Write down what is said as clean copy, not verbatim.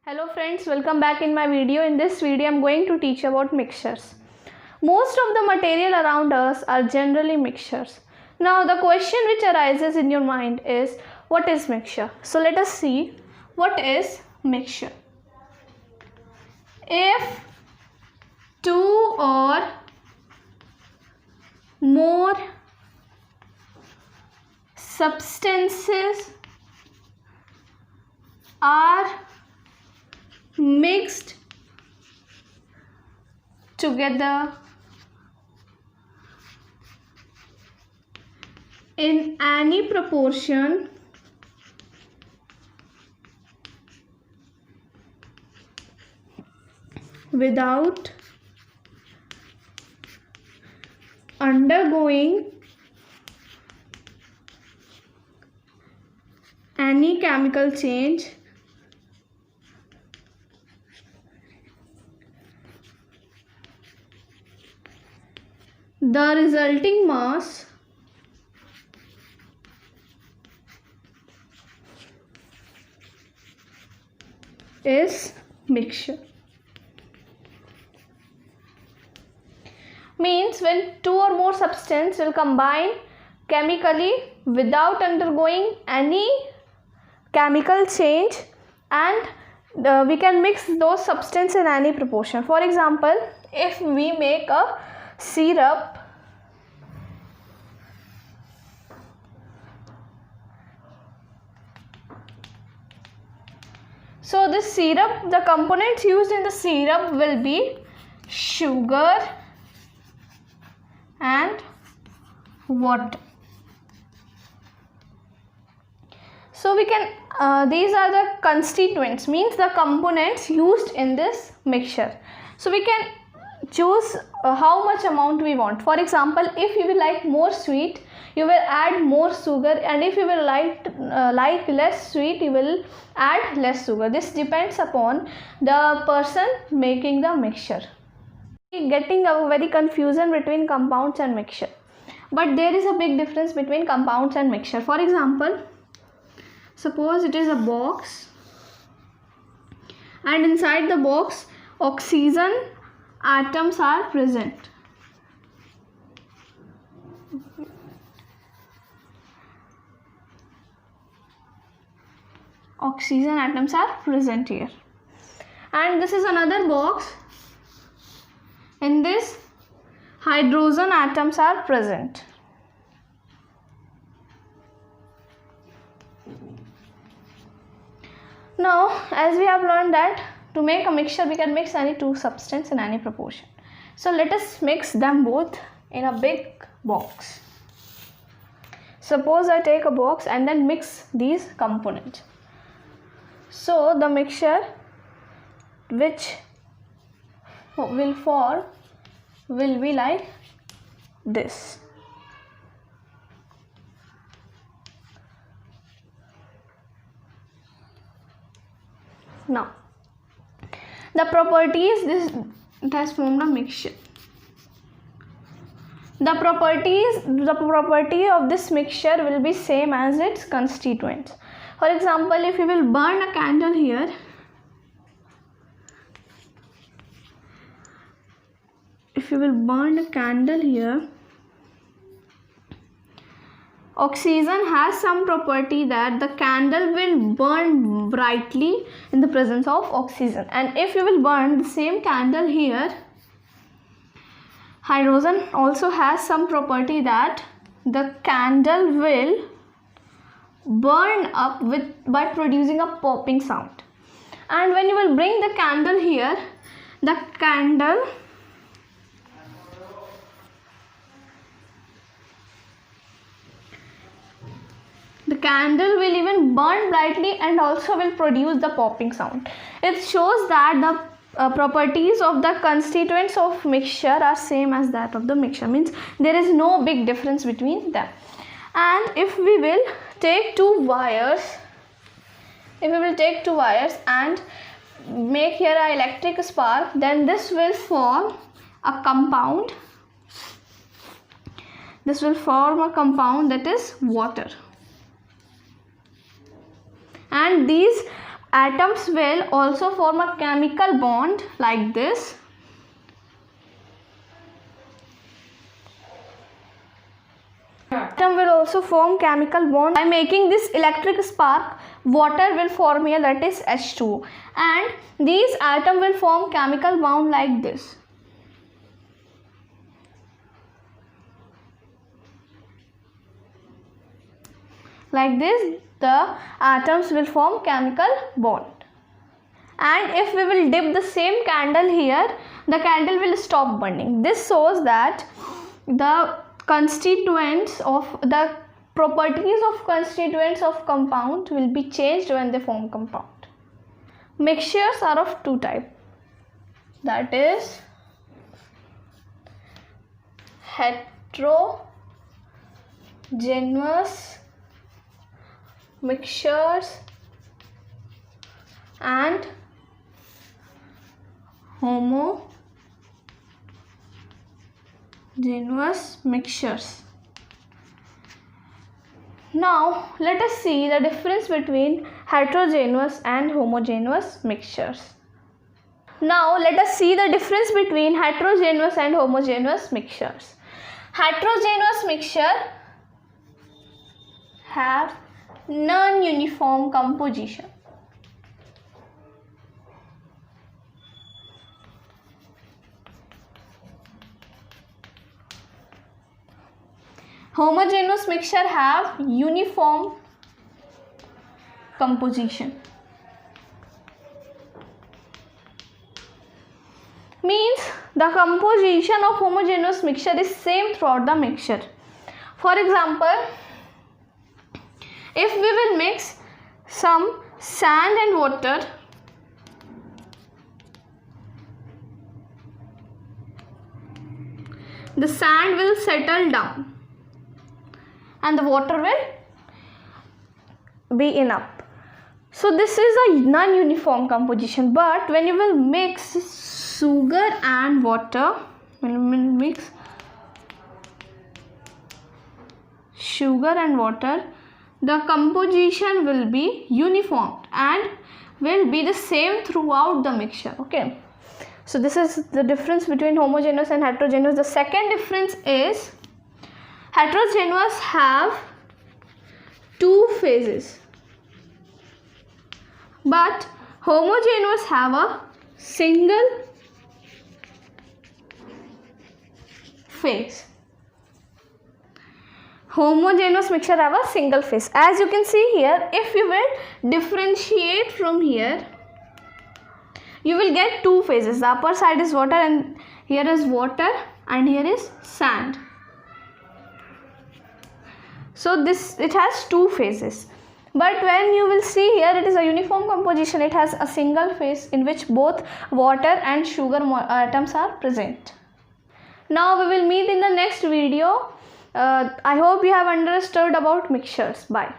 Hello friends, welcome back in my video. In this video, I am going to teach about mixtures. Most of the material around us are generally mixtures. Now the question which arises in your mind is, what is mixture? So let us see what is mixture. If two or more substances are mixed together in any proportion without undergoing any chemical change, the resulting mass is mixture. Means when two or more substances will combine chemically without undergoing any chemical change, and we can mix those substances in any proportion. For example, if we make a syrup, so this syrup, the components used in the syrup will be sugar and water. So we can these are the constituents, means the components used in this mixture. So we can choose how much amount we want. For example, if you will like more sweet, you will add more sugar, and if you will like less sweet, you will add less sugar. This depends upon the person making the mixture. Getting a very confusion between compounds and mixture, but there is a big difference between compounds and mixture. For example, suppose it is a box, and inside the box oxygen atoms are present. Oxygen atoms are present here, and this is another box. In this, hydrogen atoms are present. Now, as we have learned that to make a mixture, we can mix any two substances in any proportion. So let us mix them both in a big box. Suppose I take a box and then mix these components. So the mixture which will form will be like this. Now, the properties, it has formed a mixture. The property of this mixture will be same as its constituents. For example, if you will burn a candle here, oxygen has some property that the candle will burn brightly in the presence of oxygen, and if you will burn the same candle here, hydrogen also has some property that the candle will burn up by producing a popping sound. And when you will bring the candle here, the candle will even burn brightly and also will produce the popping sound. It shows that the properties of the constituents of mixture are same as that of the mixture, means there is no big difference between them. And if we will take two wires and make here an electric spark, then this will form a compound. This will form a compound that is water. And these atoms will also form a chemical bond like this. Atom will also form chemical bond by making this electric spark. Water will form here, that is H2, and these atoms will form chemical bond like this. Like this, the atoms will form chemical bond. And if we will dip the same candle here, the candle will stop burning. This shows that the constituents of the properties of constituents of compound will be changed when they form compound. Mixtures are of two types, that is heterogeneous mixtures and homogeneous mixtures. Now let us see the difference between heterogeneous and homogeneous mixtures. Now let us see the difference between heterogeneous and homogeneous mixtures. Heterogeneous mixture have non-uniform composition. Homogeneous mixture have uniform composition. Means the composition of homogeneous mixture is same throughout the mixture. For example, if we will mix some sand and water, the sand will settle down and the water will be enough. So this is a non-uniform composition. But when you will mix sugar and water, when you will mix sugar and water, the composition will be uniform and will be the same throughout the mixture. Okay, so this is the difference between homogeneous and heterogeneous. The second difference is heterogeneous have two phases, but homogeneous have a single phase. Homogeneous mixture have a single phase. As you can see here, if you will differentiate from here, you will get two phases. The upper side is water and here is water and here is sand. So it has two phases. But when you will see here, it is a uniform composition. It has a single phase in which both water and sugar atoms are present. Now we will meet in the next video. I hope you have understood about mixtures. Bye.